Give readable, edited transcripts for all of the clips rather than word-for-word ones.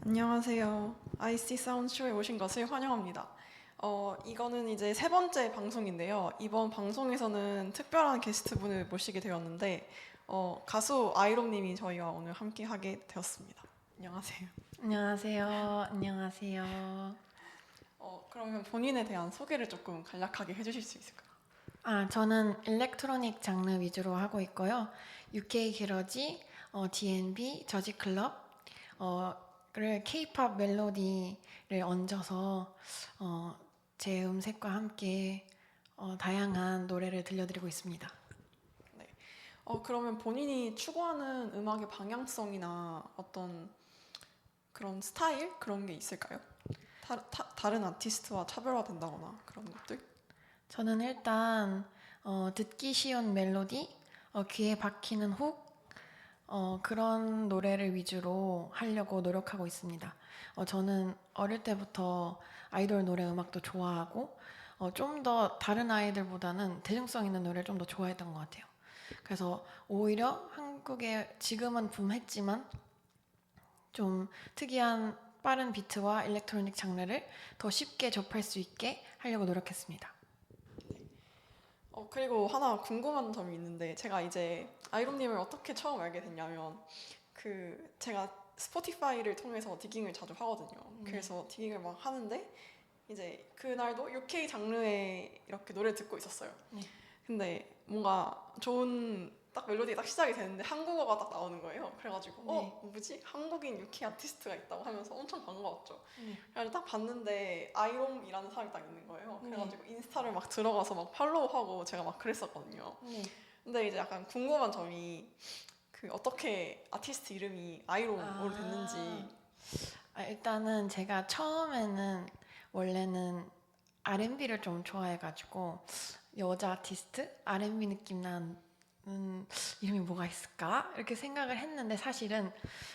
안녕하세요. IC 사운드쇼에 오신 것을 환영합니다. 이거는 이제 세 번째 방송인데요. 이번 방송에서는 특별한 게스트분을 모시게 되었는데 가수 I-Rohm 님이 저희와 오늘 함께 하게 되었습니다. 안녕하세요. 안녕하세요. 안녕하세요. 그러면 본인에 대한 소개를 조금 간략하게 해주실 수 있을까요? 저는 일렉트로닉 장르 위주로 하고 있고요. UK 기러지, D&B, 저지 클럽, 를 K-팝 멜로디를 얹어서 제 음색과 함께 다양한 노래를 들려드리고 있습니다. 네. 그러면 본인이 추구하는 음악의 방향성이나 어떤 그런 스타일? 그런 게 있을까요? 다른 아티스트와 차별화된다거나 그런 것들? 저는 일단 듣기 쉬운 멜로디, 귀에 박히는 훅, 그런 노래를 위주로 하려고 노력하고 있습니다. 저는 어릴 때부터 아이돌 노래 음악도 좋아하고 좀 더 다른 아이들보다는 대중성 있는 노래를 좀 더 좋아했던 것 같아요. 그래서 오히려 한국에 지금은 붐했지만 좀 특이한 빠른 비트와 일렉트로닉 장르를 더 쉽게 접할 수 있게 하려고 노력했습니다. 그리고 하나 궁금한 점이 있는데 제가 이제 아이롬님을 어떻게 처음 알게 됐냐면 제가 스포티파이를 통해서 디깅을 자주 하거든요. 그래서 디깅을 막 하는데 이제 그날도 UK 장르의 이렇게 노래를 듣고 있었어요. 네. 근데 뭔가 좋은 딱 멜로디가 딱 시작이 되는데 한국어가 딱 나오는 거예요. 그래가지고 네. 뭐지? 한국인 UK 아티스트가 있다고 하면서 엄청 반가웠죠. 네. 그래서 딱 봤는데 아이롬이라는 사람이 딱 있는 거예요. 네. 그래가지고 인스타를 막 들어가서 막 팔로우하고 제가 막 그랬었거든요. 네. 근데 이제 약간 궁금한 점이 어떻게 아티스트 이름이 아이롬으로 됐는지. 일단은 제가 처음에는 원래는 R&B를 좀 좋아해가지고 여자 아티스트? R&B 느낌 나는 이름이 뭐가 있을까? 이렇게 생각을 했는데 사실은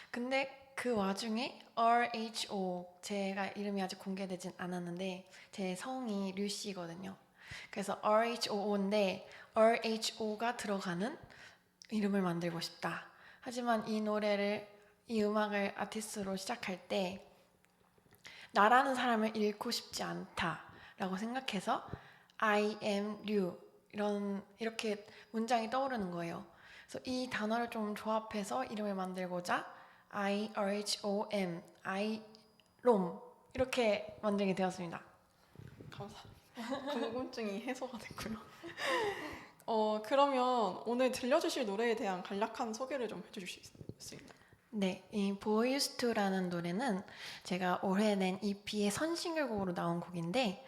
근데 그 와중에 RHO 제가 이름이 아직 공개되진 않았는데 제 성이 류씨거든요. 그래서 RHO인데 RHO가 들어가는 이름을 만들고 싶다. 하지만 이 음악을 아티스트로 시작할 때 나라는 사람을 잃고 싶지 않다라고 생각해서 I am 류 이렇게 문장이 떠오르는 거예요. 그래서 이 단어를 좀 조합해서 이름을 만들고자 I-R-H-O-M, I-Rohm 이렇게 만들게 되었습니다. 감사합니다. 궁금증이 해소가 됐고요. 그러면 오늘 들려주실 노래에 대한 간략한 소개를 좀 해주실 수 있나요? 네, 이 Boys To라는 노래는 제가 올해 낸 EP의 선싱글곡으로 나온 곡인데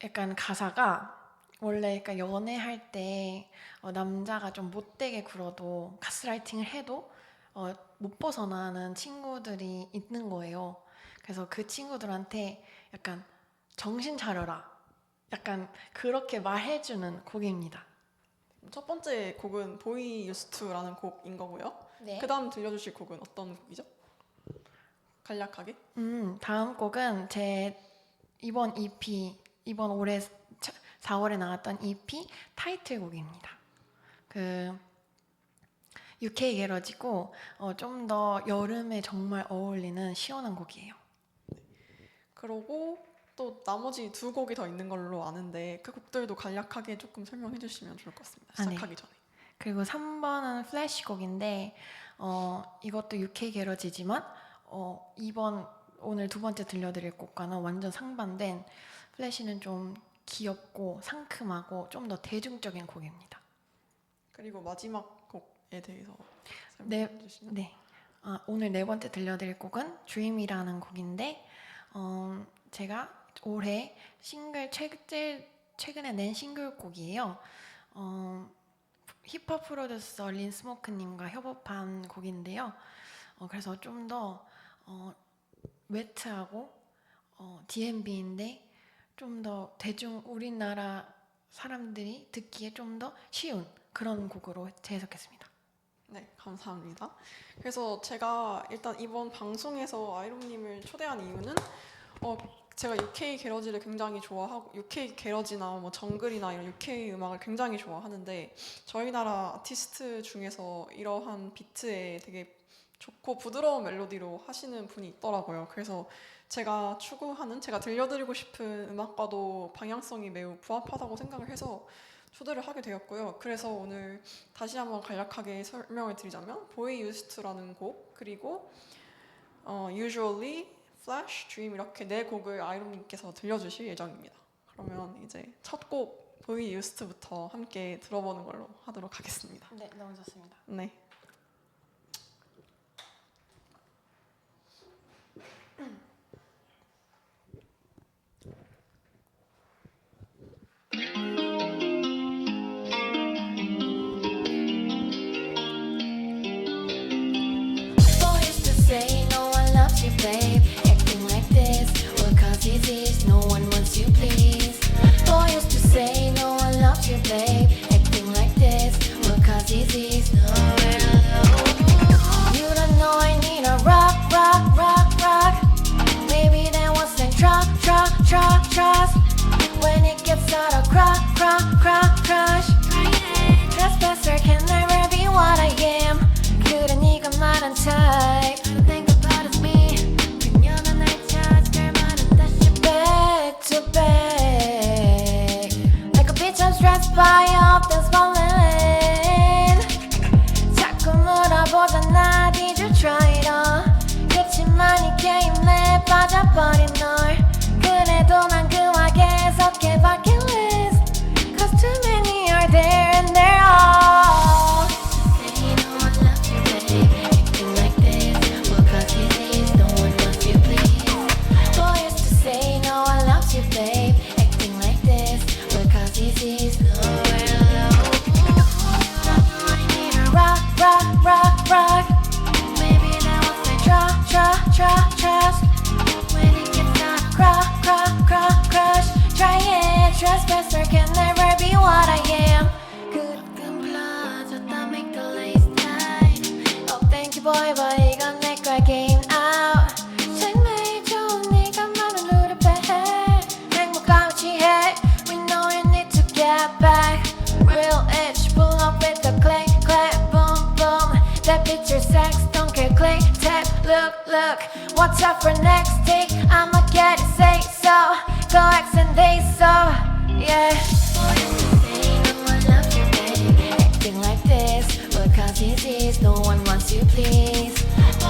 약간 가사가 원래 약간 연애할 때 남자가 좀 못되게 굴어도 가스라이팅을 해도 못 벗어나는 친구들이 있는 거예요. 그래서 그 친구들한테 약간 정신 차려라. 약간 그렇게 말해주는 곡입니다. 첫 번째 곡은 Boy Used To라는 곡인 거고요. 네. 그 다음 들려주실 곡은 어떤 곡이죠? 간략하게? 다음 곡은 제 이번 올해 4월에 나왔던 EP 타이틀곡입니다. UK 게러지고 좀 더 여름에 정말 어울리는 시원한 곡이에요. 그러고 또 나머지 두 곡이 더 있는 걸로 아는데 그 곡들도 간략하게 조금 설명해 주시면 좋을 것 같습니다. 시작하기 전에. 그리고 3번은 플래시 곡인데 이것도 UK 게러지지만 오늘 두 번째 들려드릴 곡과는 완전 상반된 플래시는 좀 귀엽고 상큼하고 좀 더 대중적인 곡입니다. 그리고 마지막 곡에 대해서 설명해 주시면. 네. 오늘 네 번째 들려드릴 곡은 Dream이라는 곡인데 제가 올해 제일 최근에 낸 싱글곡이에요. 힙합 프로듀서 린 스모크님과 협업한 곡인데요. 그래서 좀 더 웨트하고 D&B인데 좀 더 우리나라 사람들이 듣기에 좀 더 쉬운 그런 곡으로 재해석했습니다. 네, 감사합니다. 그래서 제가 일단 이번 방송에서 아이롬님을 초대한 이유는 제가 UK 게러지를 굉장히 좋아하고 UK 게러지나 뭐 정글이나 이런 UK 음악을 굉장히 좋아하는데 저희 나라 아티스트 중에서 이러한 비트에 되게 좋고 부드러운 멜로디로 하시는 분이 있더라고요. 그래서 제가 추구하는, 제가 들려드리고 싶은 음악과도 방향성이 매우 부합하다고 생각을 해서 초대를 하게 되었고요. 그래서 오늘 다시 한번 간략하게 설명을 드리자면 보이 유스트라는 곡, 그리고 Usually, Flash, Dream 이렇게 네 곡을 아이롬님께서 들려주실 예정입니다. 그러면 이제 첫 곡 보이 유스트부터 함께 들어보는 걸로 하도록 하겠습니다. 네, 너무 좋습니다. 네. Boys to say no one loves you, babe. Acting like this, well, cause it is. No one wants you, please. Boys to say no one loves you, babe. Acting like this, well, cause it is. No one alone. You don't know I need a rock, rock, rock, rock. Maybe that was like trust. When it gets out of crush. Trespasser can never be what I am. 그래 네가 말한 type. I don't think about it's me. 그녀는 날 찾을 말은 다시 back to back. Like a bitch I'm stressed by up that's falling. 자꾸 물어보잖아 did you try it all. 그치만 이 게임에 빠져버린 널. 그래도 난 그와 계속해 bucket list. Cause too many are there and they're all. Say no one loves you, babe. Acting like this, well, cause it is. No one wants you, please. Boys to say no one loves you, babe. Acting like this, well, cause it is. Nowhere alone. I need a rock, rock, rock, rock. Maybe that was like trust. When it gets out of crush. Try it, trespasser can never be what I am. 가끔 불러줬다 make the lace tight. Oh thank you boy, but 이건 내 거야 game out. 정말 좋은 네가 많은 루를 빼해. 행복하고 취해. We know you need to get back. Real itch, pull up with the clap, boom, boom. That picture sex, don't care, click, tap, look. What's up for next take? I'ma get it, say so. Go X and they so, yeah. No one loves you, babe. Acting like this, well, cause it is. No one wants you, please. No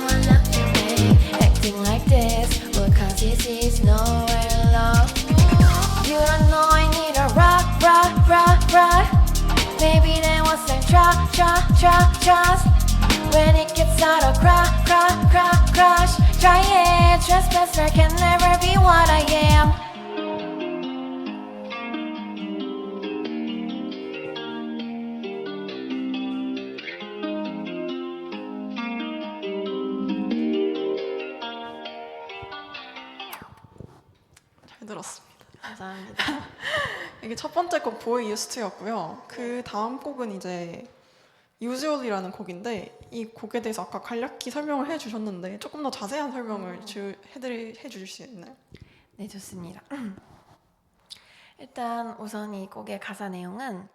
one loves you, babe. Acting like this, well, cause it is. Nowhere alone. You don't know I need a rock. Maybe that was like trust. When it gets out of crush. Try it, trespasser can never be what I am. 잘 들었습니다. 감사합니다. 이게 첫 번째 곡 보이 유스트였고요. 그 다음 곡은 이제 Usually라는 곡인데 이 곡에 대해서 아까 간략히 설명을 해주셨는데 조금 더 자세한 설명을 해주실 수 있나요? 네, 좋습니다. 일단 우선 이 곡의 가사 내용은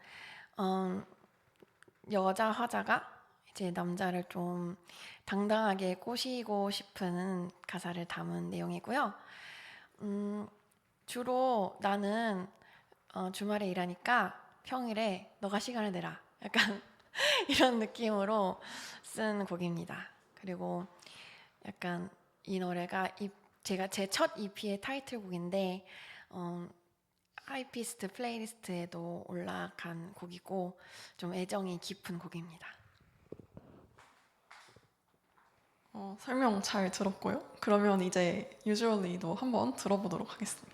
여자 화자가 이제 남자를 좀 당당하게 꼬시고 싶은 가사를 담은 내용이고요. 주로 나는 주말에 일하니까 평일에 너가 시간을 내라. 약간 이런 느낌으로 쓴 곡입니다. 그리고 약간 이 노래가 제가 제 첫 EP의 타이틀곡인데 하이피스트 플레이리스트에도 올라간 곡이고 좀 애정이 깊은 곡입니다. 설명 잘 들었고요. 그러면 이제 Usually도 한번 들어보도록 하겠습니다.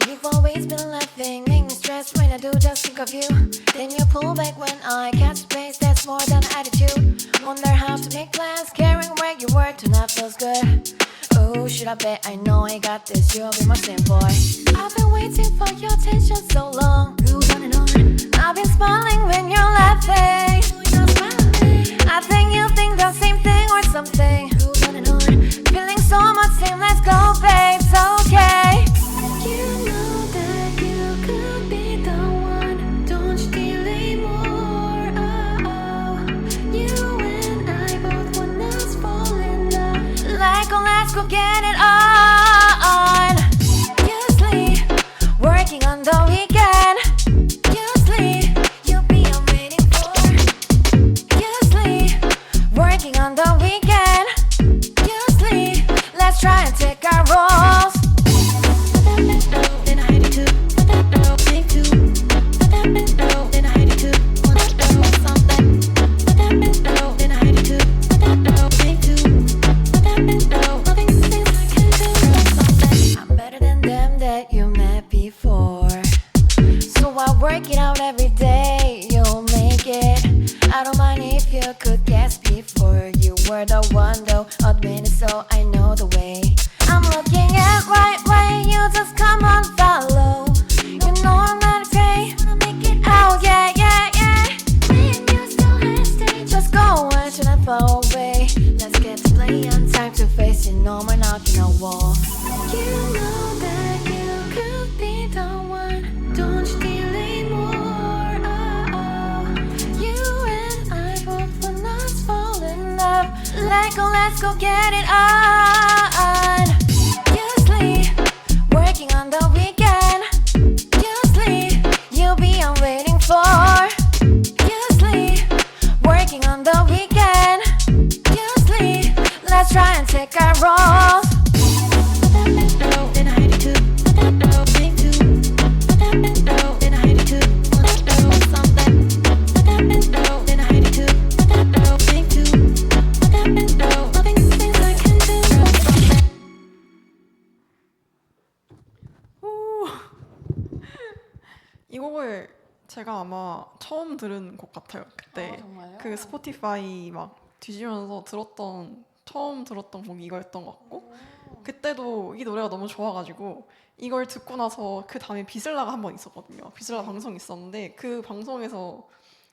You've always been laughing, make me stress when I do just think of you. Then you pull back when I catch space, that's more than attitude. Wonder how to make plans, caring where you were to not feels good. Oh, should I bet I know I got this, you'll be my same boy. I've been waiting for your attention so long. Goes on and on. I've been smiling when you're laughing. I think you think that go get it on. You sleep, working on the weekend. You sleep, you'll be on waiting for. You sleep, working on the weekend. You sleep, let's try and take our roles. Then I hate it too. Think too. Then I hate it too. Something. Then I hate it too. Think too. Nothing things I can do. I'm better than them that you met before. So I work it out every day. You'll make it. I don't mind if you could guess before. You were the one though. Admit it so I know the way. I'm looking at right way. You just come on follow. You know I'm not okay. Oh yeah yeah yeah. Me and you still hesitate. Just go and shouldn't fall away. Let's get to play on time to face it. No more knocking a wall. You know that you could be the one. Don't you delay more. Oh, oh. You and I both will not fall in love. Let's go get it on. You sleep, working on the weekend. You sleep, you'll be on waiting for. You sleep, working on the weekend. You sleep, let's try and take our roles. Then I hate it too. Think too. Then I hate it too. Something. Then I hate it too. Think too. Nothing things I can do. 후. 이 곡을 제가 아마 처음 들은 곡 같아요. 그때 정말요? 그 스포티파이 막 뒤지면서 처음 들었던 곡이 이거였던 것 같고, 그때도 이 노래가 너무 좋아가지고 이걸 듣고 나서 그 다음에 비슬라가 한 번 있었거든요. 비슬라 방송이 있었는데 그 방송에서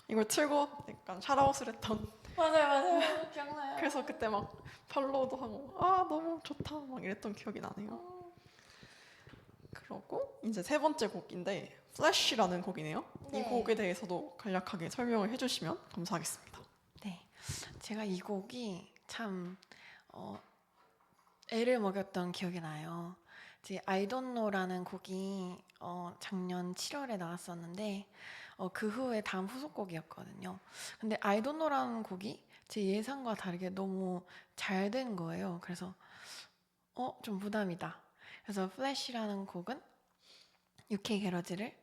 이걸 틀고 약간 샤라웃을 했던. 맞아요. 기억나요. 그래서 그때 막 팔로우도 하고 아 너무 좋다 막 이랬던 기억이 나네요. 그러고 이제 세 번째 곡인데 플래시라는 곡이네요. 이 네. 곡에 대해서도 간략하게 설명을 해주시면 감사하겠습니다. 네, 제가 이 곡이 참 애를 먹였던 기억이 나요. 이제 I Don't Know라는 곡이 작년 7월에 나왔었는데 그 후에 다음 후속곡이었거든요. 근데 I Don't Know라는 곡이 제 예상과 다르게 너무 잘 된 거예요. 그래서 좀 부담이다. 그래서 플래시라는 곡은 UK 게러지를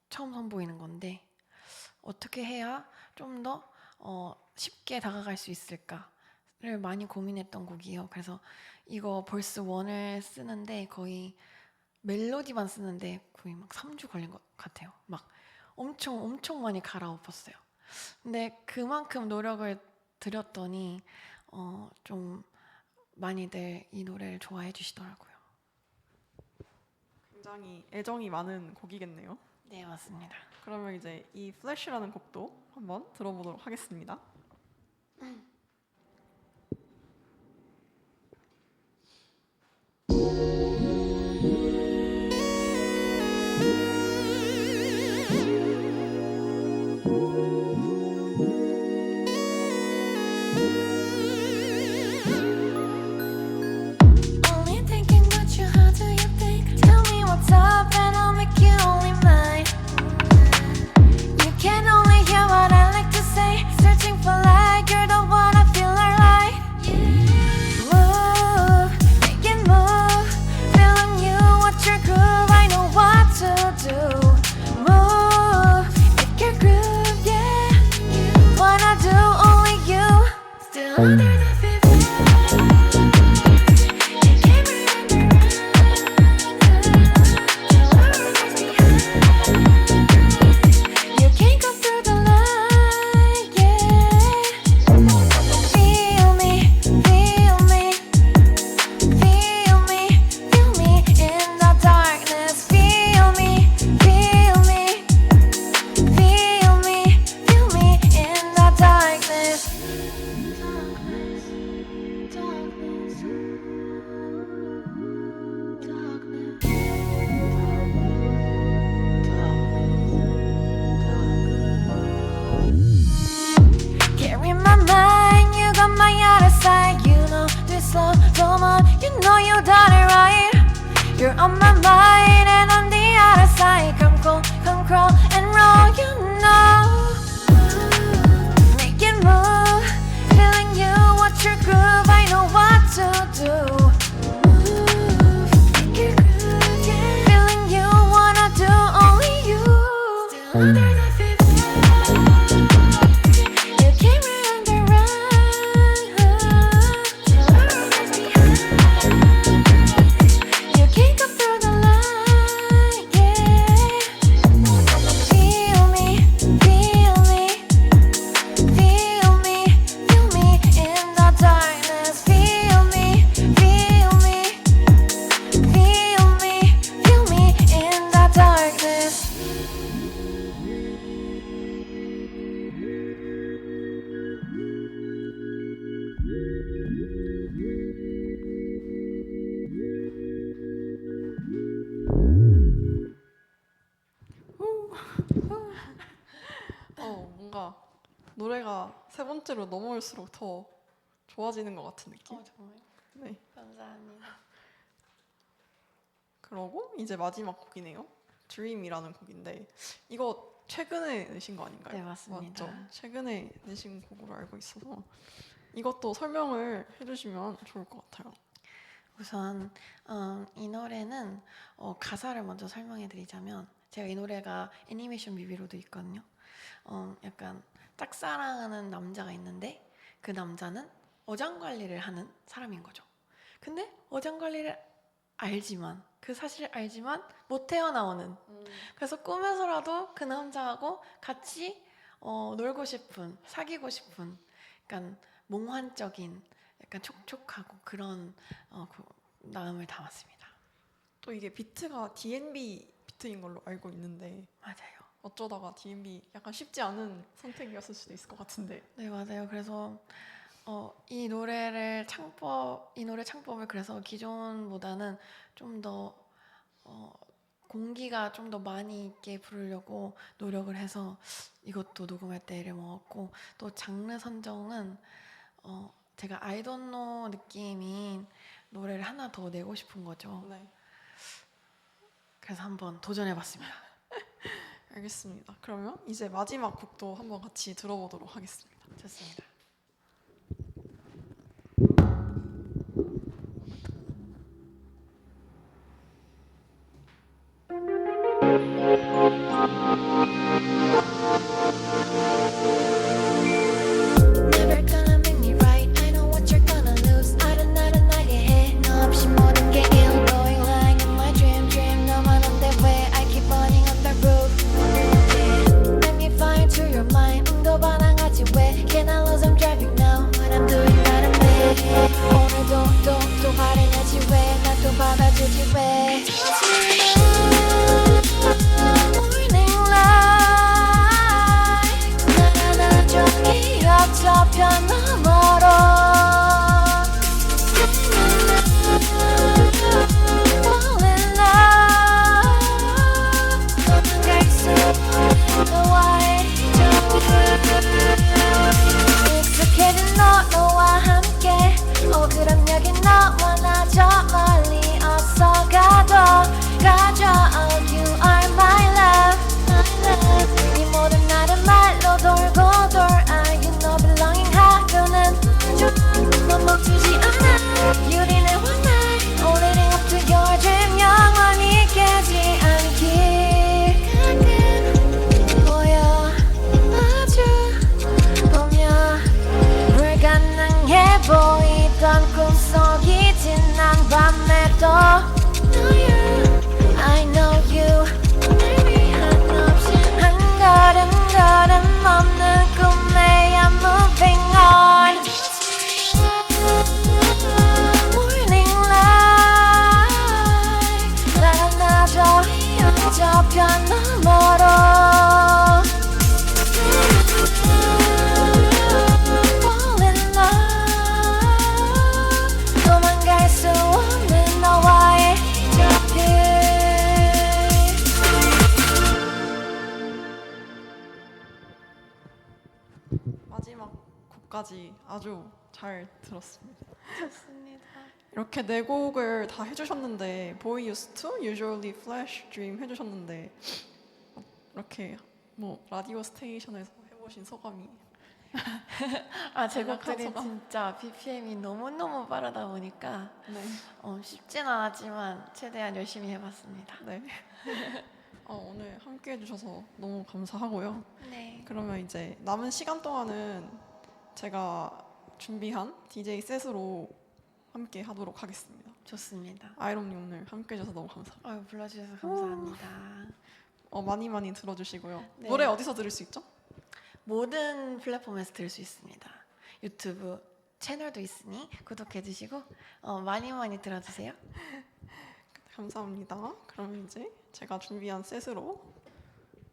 처음 선보이는 건데 어떻게 해야 좀 더 쉽게 다가갈 수 있을까를 많이 고민했던 곡이에요. 그래서 이거 벌스 1을 쓰는데 거의 멜로디만 쓰는데 거의 막 3주 걸린 것 같아요. 막 엄청 많이 갈아엎었어요. 근데 그만큼 노력을 들였더니 좀 많이들 이 노래를 좋아해 주시더라고요. 굉장히 애정이 많은 곡이겠네요. 네, 맞습니다. 그러면 이제 이 플래시라는 곡도 한번 들어보도록 하겠습니다. Only thinking about you, how do you think? Tell me what's up and I'll make you only mine. You can only hear what I like to say. Searching for light, you're the one I feel alright. Move, make it move. Feeling you, what's your groove? I know what to do. Move, make your groove, yeah. Wanna do only you. Still under the darkness. You're on my mind and on the other side. Come crawl and roll, you know. Make it move, feeling you, watch your groove. I know what to do. Make your groove, yeah. Feeling you, wanna do only you. Still under the 50. You came right under you can't come through the light, yeah. Feel me, feel me, feel me, feel me in the darkness. Feel me, feel me, feel me, feel me in the darkness. 뭔가 노래가 세 번째로 넘어올수록 더 좋아지는 것 같은 느낌. 정말 네. 감사합니다. 그러고 이제 마지막 곡이네요. Dream이라는 곡인데 이거 최근에 내신 거 아닌가요? 네, 맞습니다. 맞죠? 최근에 내신 곡으로 알고 있어서 이것도 설명을 해주시면 좋을 것 같아요. 우선 이 노래는 가사를 먼저 설명해 드리자면 제가 이 노래가 애니메이션 뮤비로도 있거든요. 약간 짝사랑하는 남자가 있는데 그 남자는 어장관리를 하는 사람인 거죠. 근데 어장관리를 알지만 그 사실을 알지만 못 헤어나오는 그래서 꿈에서라도 그 남자하고 같이 놀고 싶은 사귀고 싶은 약간 몽환적인 약간 촉촉하고 그런 마음을 담았습니다. 또 이게 비트가 D&B 비트인 걸로 알고 있는데 맞아요. 어쩌다가 D&B 약간 쉽지 않은 선택이었을 수도 있을 것 같은데. 네, 맞아요. 그래서 이 노래 창법을 그래서 기존보다는 좀 더 공기가 좀 더 많이 있게 부르려고 노력을 해서 이것도 녹음할 때 애를 먹었고 또 장르 선정은 제가 I don't know 느낌인 노래를 하나 더 내고 싶은 거죠. 네, 그래서 한번 도전해봤습니다. 알겠습니다. 그러면 이제 마지막 곡도 한번 같이 들어보도록 하겠습니다. 좋습니다. Never gonna make me right. I know what you're gonna lose. 아른아른 나게 해. 너 없이 모든 게 ill going like in my dream. 너만 없대 왜 I keep burning on the roof. Yeah. Let me fly into your mind. 또 반항하지 왜? Can I lose? I'm driving now. What I'm doing 나는 왜? 오늘도 또 화를 내지 왜? 난 또 받아주지 왜? Morning light. 나나 저기 옆저편 너머로 Fall in love. 도망갈 수 없는 너와의 익숙해진 너와 함께 그럼 여기 너와 나 저 멀리 어서 가줘 Oh you are my love 이 모든 나를 말로 돌고 돌아 You know belonging 하루는 넌 멈추지 않아 유리는 one night Only living up to your dream 영원히 깨지 않길 가끔 보여 아주 보며 불가능해 보이던 꿈속이 지난 밤에도 I know you 한 걸음 없는 꿈에 I'm moving on Morning light 날아나줘 저편 너머로 Fall in love 도망갈 수 없는 너와의 마지막 곡까지 아주 잘 들었습니다. 좋습니다. 이렇게 네 곡을 다 해주셨는데 Boy Used To, Usually Flash, Dream 해주셨는데 이렇게 뭐 라디오 스테이션에서 해보신 소감이 제 곡들이 소감. 진짜 BPM이 너무너무 빠르다 보니까 네. 쉽진 않았지만 최대한 열심히 해봤습니다. 네. 오늘 함께 해주셔서 너무 감사하고요. 네. 그러면 이제 남은 시간 동안은 제가 준비한 DJ 셋으로 함께 하도록 하겠습니다. 좋습니다. 아이롬님 오늘 함께 해줘서 너무 감사합니다. 불러주셔서 감사합니다. 많이 많이 들어주시고요. 네. 노래 어디서 들을 수 있죠? 모든 플랫폼에서 들을 수 있습니다. 유튜브 채널도 있으니 구독해주시고 많이 많이 들어주세요. 감사합니다. 그러면 이제 제가 준비한 셋으로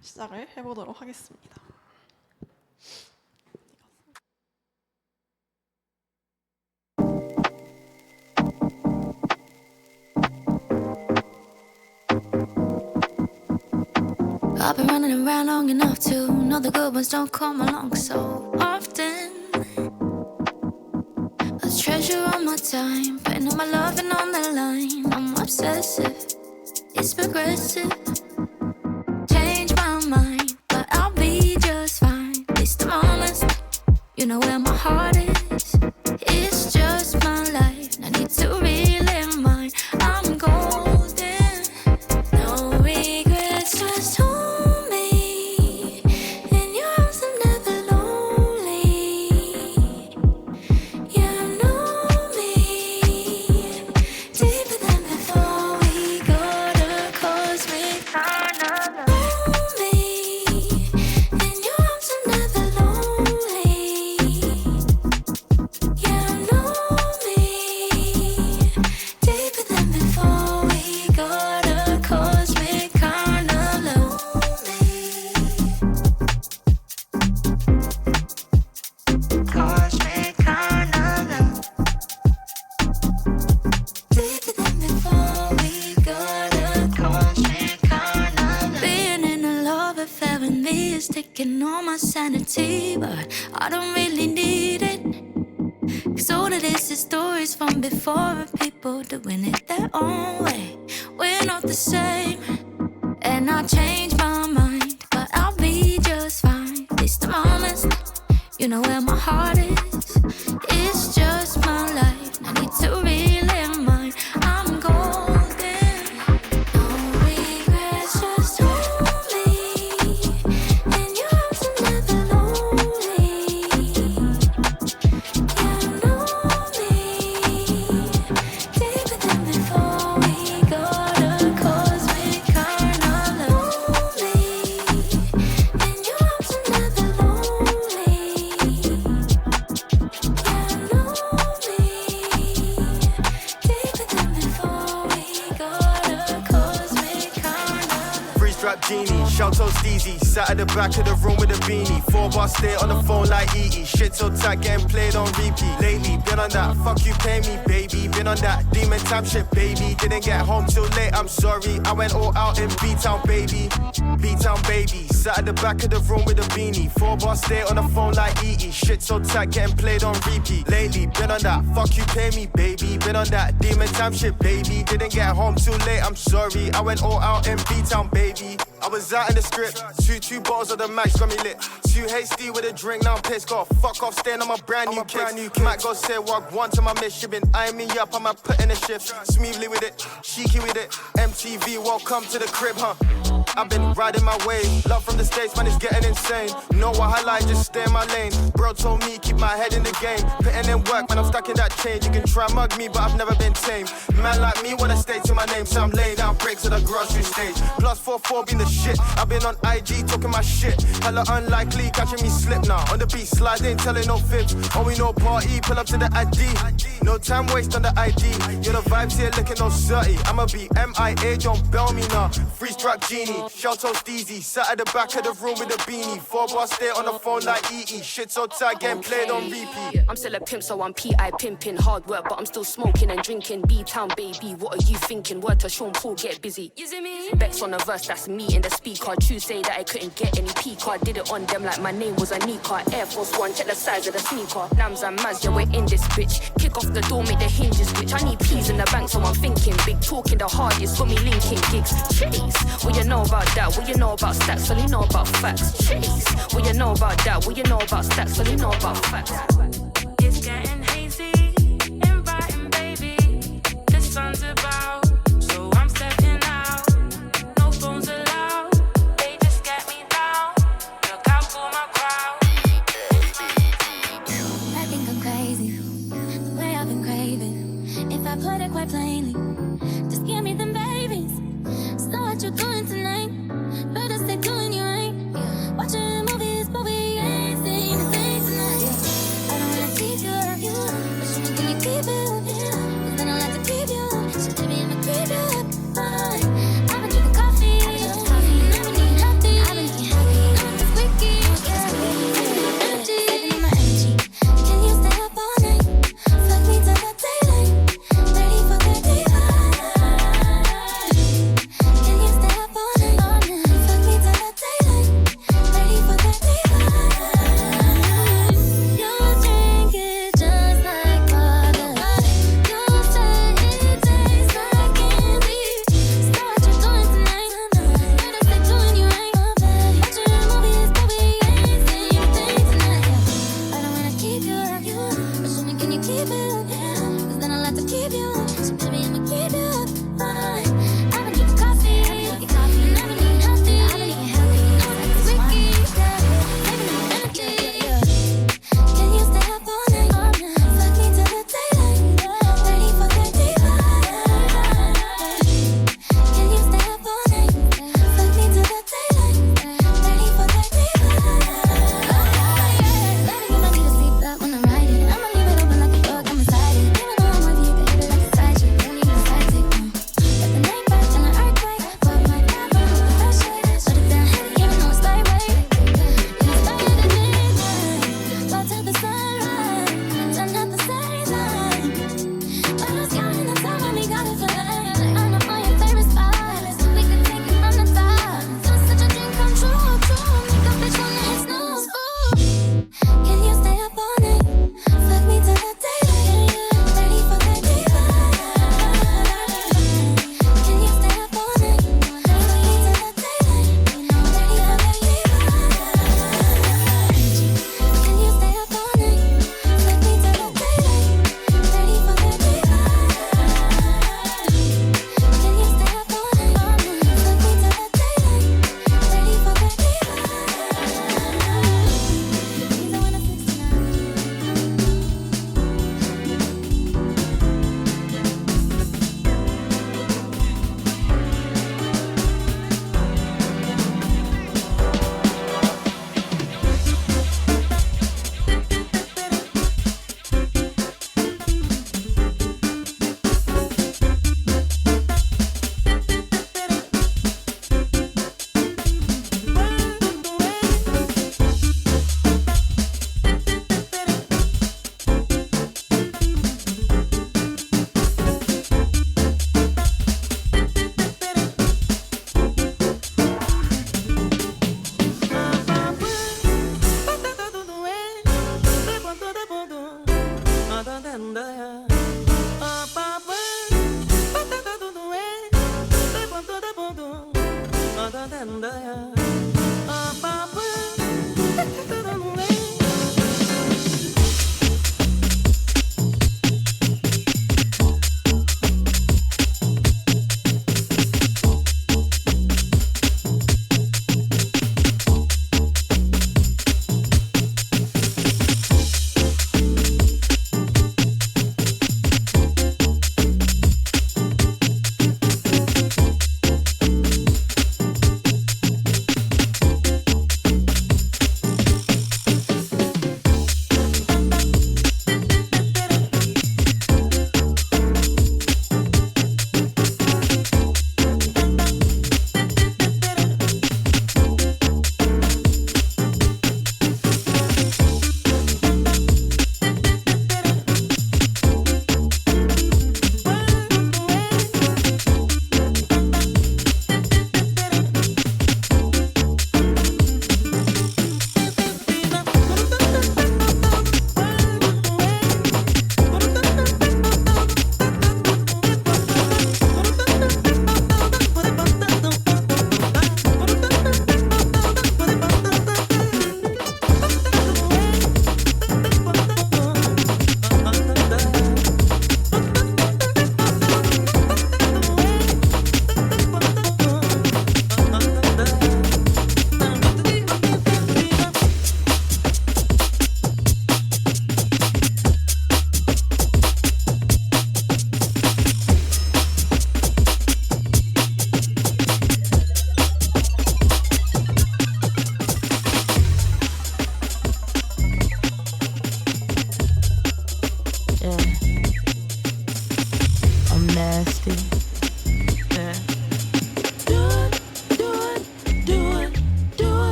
시작을 해보도록 하겠습니다. I've been running around long enough to know the good ones don't come along so often. A treasure on my time, putting all my loving on the line. I'm obsessive, it's progressive. Change my mind, but I'll be just fine. At least I'm honest, you know where my heart is. It's just my life, no need to relive mine. I'm golden, no regrets, just hold me. In your arms I'm never lonely. You know me deeper than before we go to cosmic carnival. Hold me. In your arms I'm never lonely. You know me deeper than before we go to cosmic carnival. Cosmic carnival. Deeper than before we go to cosmic carnival. Being in a love affair with me is taking all my sanity, but I don't really need it. Cause all of this is stories from before of people doing it their own way. We're not the same, and I changed my mind, but I'll be just fine. At least I'm honest, you know where my heart is. It's just my life, no need to relive mine. I'm golden, no regrets, just hold me. In your arms I'm never lonely. You know me deeper than before we go to cosmic carnival. Hold me. In your arms I'm never lonely. You know me deeper than before we go to cosmic carnival. Freeze drop genie, shell toe steezy. Sat at the back of the room with a beanie. 4-bar stay on the phone like EE. Shit so tight, getting played on repeat. Lately, been on that, fuck you pay me, baby. Been on that demon time shit, baby. Didn't get home till late, I'm sorry. I went all out in B-Town, baby. B-Town, baby. Sat at the back of the room with a beanie. 4-bar stay on the phone like EE. Shit so tight, getting played on repeat. Lately, been on that, fuck you pay me, baby. Been on that demon time shit, baby. Didn't get home too late, I'm sorry. I went all out in B-Town, baby. I was out in the script, two bottles of the max got me lit. Too hasty with a drink, now I'm pissed off. Fuck off, staying on my brand new kicks. Might go say walk one to my miss. She been eyeing me up, I'ma put in a shift. Smoothly with it, cheeky with it. MTV, welcome to the crib, huh? I've been riding my wave. Love from the States, man, it's getting insane. Know what I like, just stay in my lane. Bro told me, keep my head in the game. Putting in work, man, I'm stuck in that change. You can try mug me, but I've never been tame. Man like me wanna stay to my name, so I'm laying down bricks at the grocery stage. Plus 4-4 been the shit. I've been on IG talking my shit. Hella unlikely, catching me slip now. On the beat, sliding, telling no fibs. Oh, we no party, pull up to the ID. No time waste on the ID. You're the vibes here looking all dirty. I'ma be MIA, don't bail me now. Freeze drop genie, Shelto Steezy, sat at the back of the room with a beanie. 4 bars stay on the phone like EE. Shit so tight, getting played on repeat. I'm still a pimp, so I'm P.I. pimping. Hard work, but I'm still smoking and drinking. B-Town, baby, what are you thinking? Word to Sean Paul, get busy. You see me? Bex on the verse, that's me in the speaker. True say that I couldn't get any P-card. Did it on them like my name was Anika. Air Force One, check the size of the sneaker. Nams and Maz, yeah, we're in this bitch. Kick off the door, make the hinges glitch. I need peas in the bank, so I'm thinking. Big talking the hardest when we linking gigs. Chase, what you know about that? What you know about stacks? Well, you know about facts. Chase, what you know about that? What you know about stacks? Well, you know about facts. It's getting hazy and brighten, baby. The sun's about, so I'm stepping out. No phones allowed, they just get me down. Look out for my crowd. I think I'm crazy, the way I've been craving. If I put it quite plainly, just give me them babies. So what you doing tonight? Better stay doing you right. Watching movies, but we ain't seen a thing tonight. I don't wanna teach you how you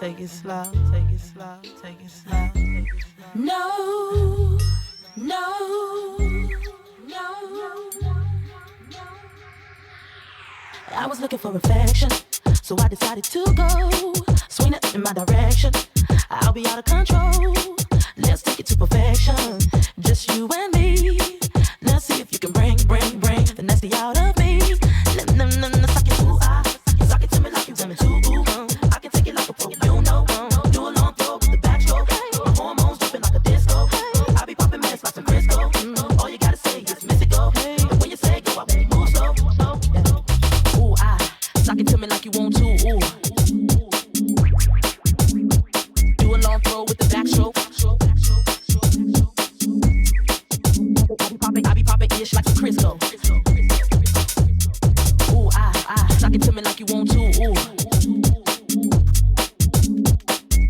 take it slow, take it slow, take it slow. No, no, no. I was looking for affection, so I decided to go. Swing it in my direction, I'll be out of control. Let's take it to perfection, just you and me. Let's see if you can bring the nasty out of me. Suck it, ooh, suck it to me like you want me to. I can take it like a pro, you know. Do a long throw with the backstroke. My hormones jumping like a disco. I be popping meds like some Crisco. All you gotta say is miss it go. And when you say go, I won't move slow. Ooh, suck it to me like you want to. Ooh. Do a long throw with the backstroke. I be popping ish like some Crisco. Ooh, suck it to me like you want to. Ooh.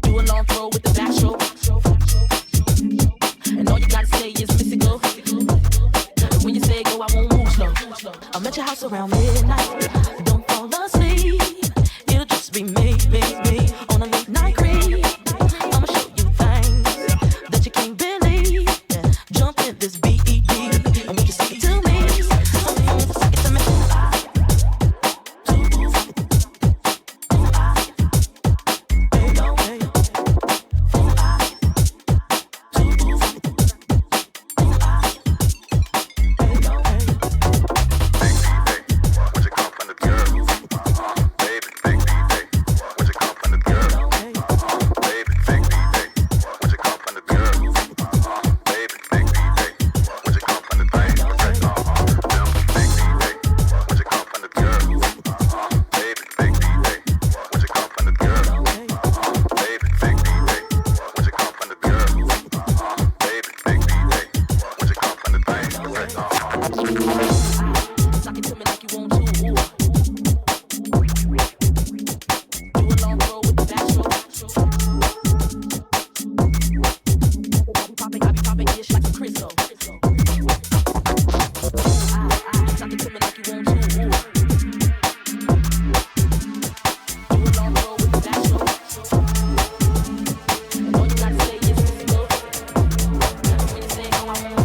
Do a long throw with the backstroke. And all you gotta say is miss it go. And when you say go, I won't move slow. I'm at your house around midnight. Don't fall asleep. It'll just be me on a late night creep. I'ma show you things that you can't believe. Jump in this BED. I want you to suck it to me. Suck it to me. Suck it to me like you want to. Ooh. Do a long throw with the backstroke. I be popping ish like some Crisco. Suck it to me like you want to. Ooh. Do a long throw with the backstroke. And all you gotta say is miss it go. When you say go, I won't.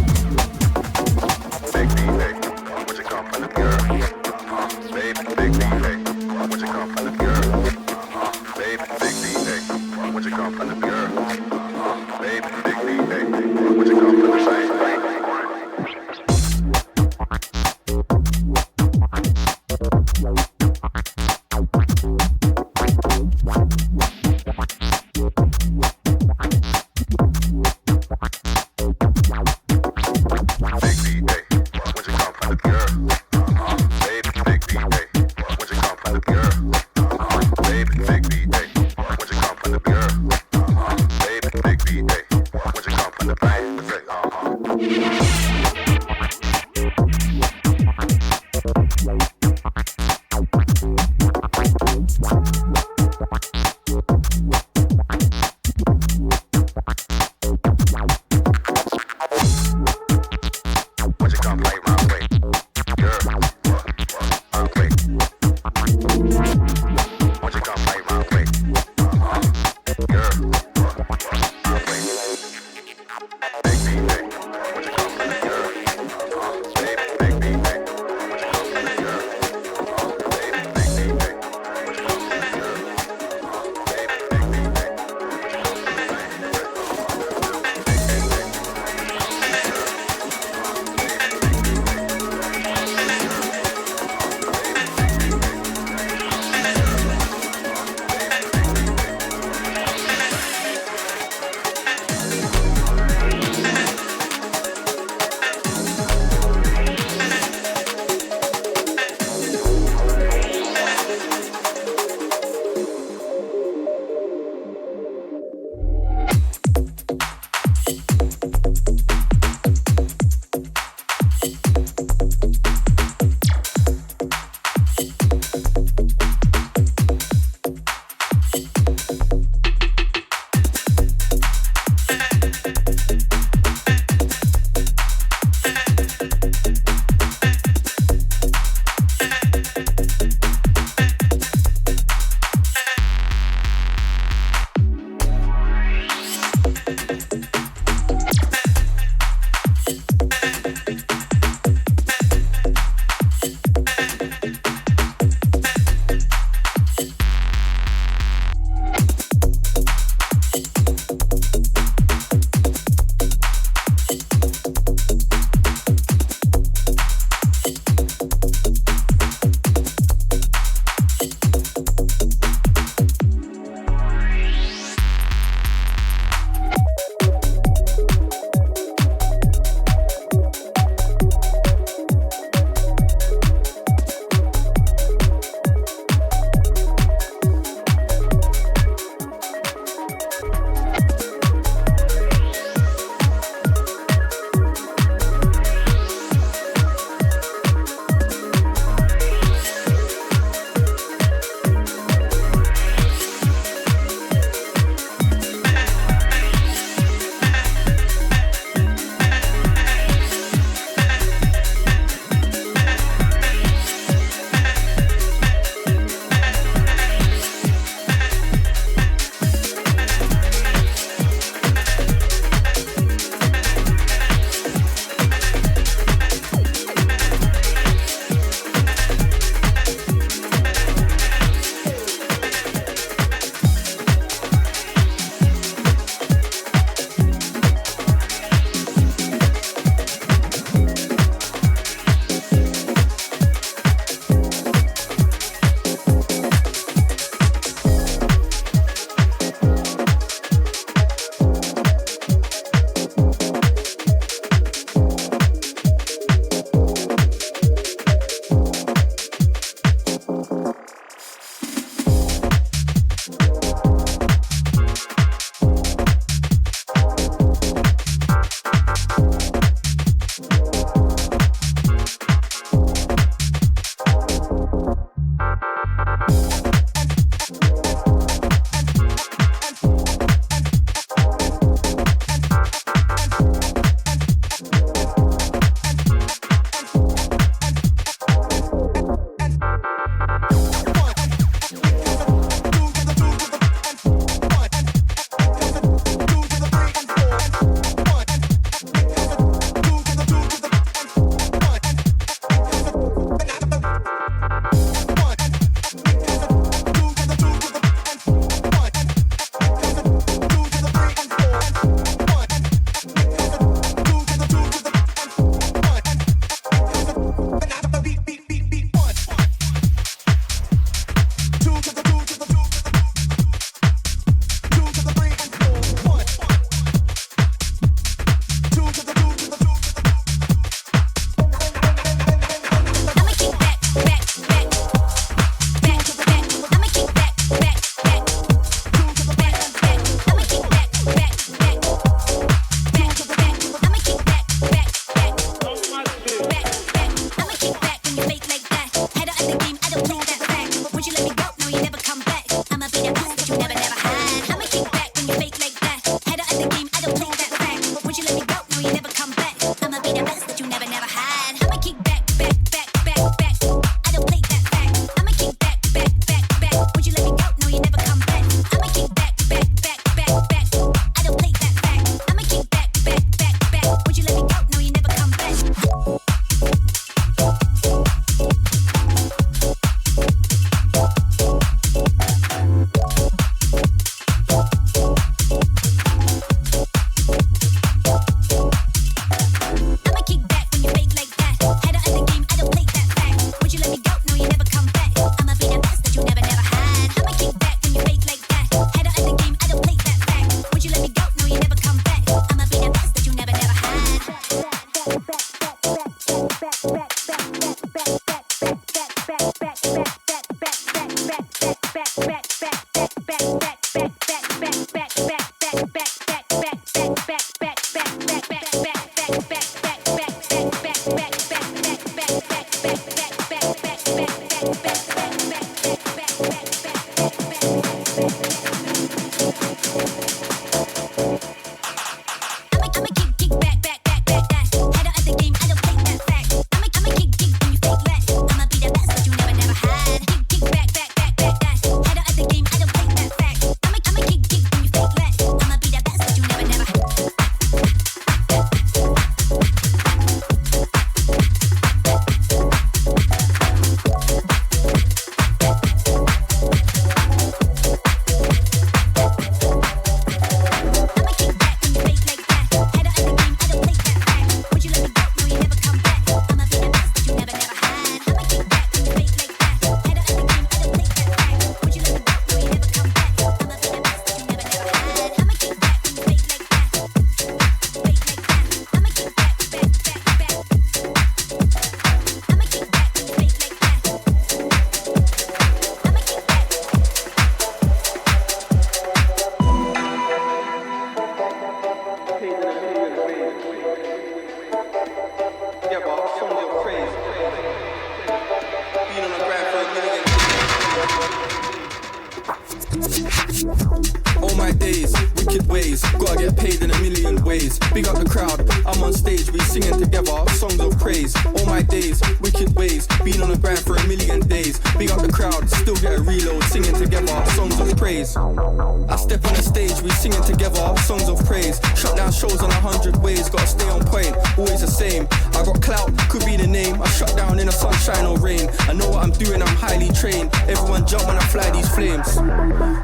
All my days, wicked ways, gotta get paid in a million ways. Big up the crowd, I'm on stage, we singing together, songs of praise. All my days, wicked ways, been on the grind for a million days. Big up the crowd, still get a reload, singing together, songs of praise. I step on the stage, we singing together, songs of praise. Shut down shows on 100 ways, gotta stay on point, always the same. I got clout, could be the name, I shut down in the sunshine or rain. I know what I'm doing, I'm highly trained. Everyone jump when I fly these flames.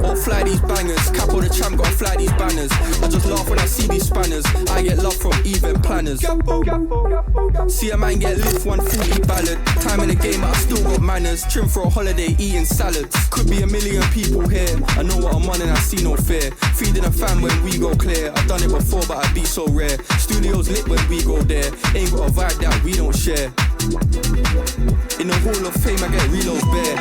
Or fly these bangers, capo the champ, gotta fly these banners. I just laugh when I see these spanners. I get love from event planners. See a man get lit for 140 ballad. Time in the game, but I still got manners. Trim for a holiday, eating salads. Could be a million people here. I know what I'm on and I see no fear. Feeding a fan when we go clear. I've done it before, but I be so rare. Studios lit when we go there. Ain't got a vibe that we don't share. In the Hall of Fame, I get reloads bare.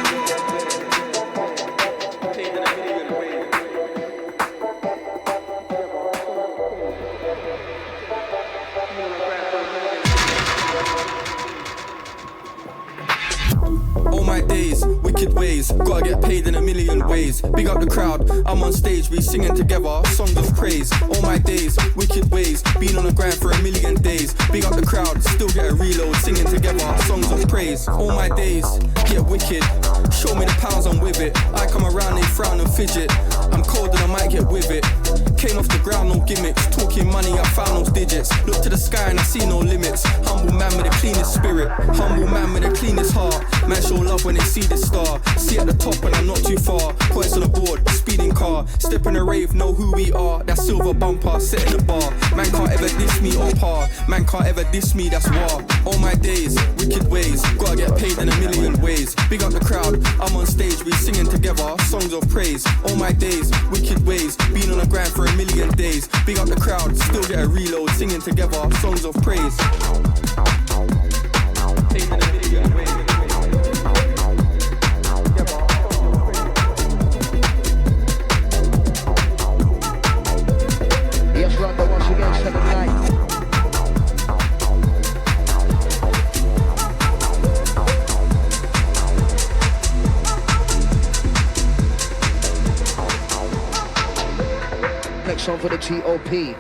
All my days, wicked ways, gotta get paid in a million ways. Big up the crowd, I'm on stage, we singing together, songs of praise. All my days, wicked ways, been on the grind for a million days. Big up the crowd, still get a reload, singing together, songs of praise. All my days, get wicked, show me the pounds, I'm with it. I come around, they frown and fidget. I'm cold and I might get with it. Came off the ground, no gimmicks. Talking money, I found those digits. Look to the sky and I see no limits. Humble man with the cleanest spirit. Humble man with the cleanest heart. Man show love when they see the star. See at the top and I'm not too far. Points on the board, speeding car. Step in the rave, know who we are. That silver bumper, setting the bar. Man can't ever diss me or par. Man can't ever diss me, that's war. All my days, wicked ways. Gotta get paid in a million ways. Big up the crowd, I'm on stage, we singing together, songs of praise. All my days, wicked ways. Been on the grind for a million days. Big up the crowd, still get a reload, singing together, songs of praise. Paid in a million ways. Yes, London once again, 7 night. Next song for the T.O.P.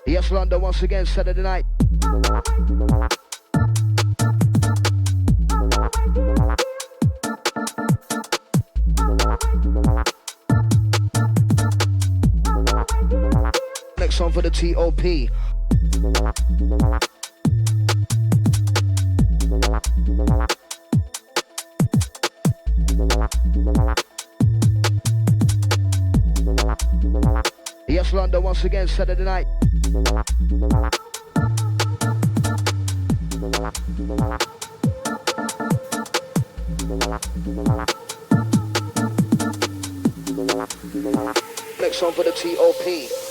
Yes, London once again, Saturday night. Next song for the T.O.P. Yes, London, once again, Saturday night. Next song for the TOP.